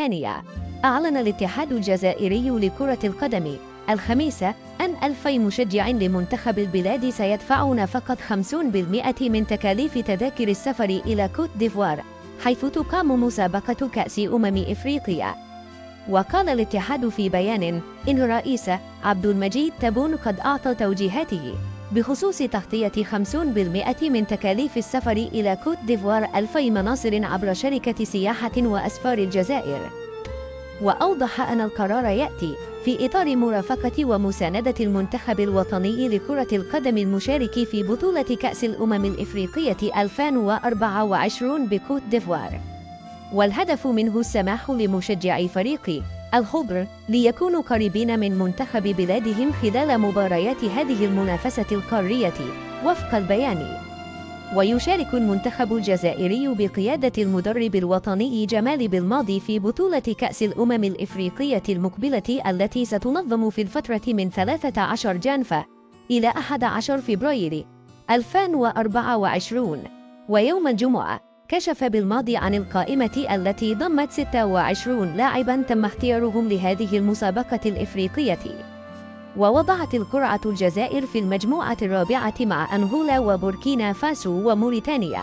وموريتانيا. أعلن الاتحاد الجزائري لكرة القدم الخميس أن 2000 مشجع لمنتخب البلاد سيدفعون فقط 50% من تكاليف تذاكر السفر إلى كوت ديفوار، حيث تقام مسابقة كأس إفريقيا. وقال الاتحاد في بيان إن الرئيس عبد المجيد تبون قد أعطى توجيهاته بخصوص تغطية 50% من تكاليف السفر إلى كوت ديفوار 2000 مناصر عبر شركة سياحة وأسفار الجزائر. وأوضح أن القرار يأتي في إطار مرافقة ومساندة المنتخب الوطني لكرة القدم المشارك في بطولة كأس الإفريقية 2024 بكوت ديفوار، والهدف منه السماح لمشجعي فريق الخضر ليكونوا قريبين من منتخب بلادهم خلال مباريات هذه المنافسة القارية وفق البيان. ويشارك المنتخب الجزائري بقيادة المدرب الوطني جمال بالماضي في بطولة كأس الإفريقية المقبلة التي ستنظم في الفترة من 13 جانفة إلى 11 فبراير 2024. ويوم الجمعة كشف بالماضي عن القائمة التي ضمت 26 لاعباً تم اختيارهم لهذه المسابقة الإفريقية. ووضعت القرعة الجزائر في المجموعة الرابعة مع أنغولا وبوركينا فاسو وموريتانيا.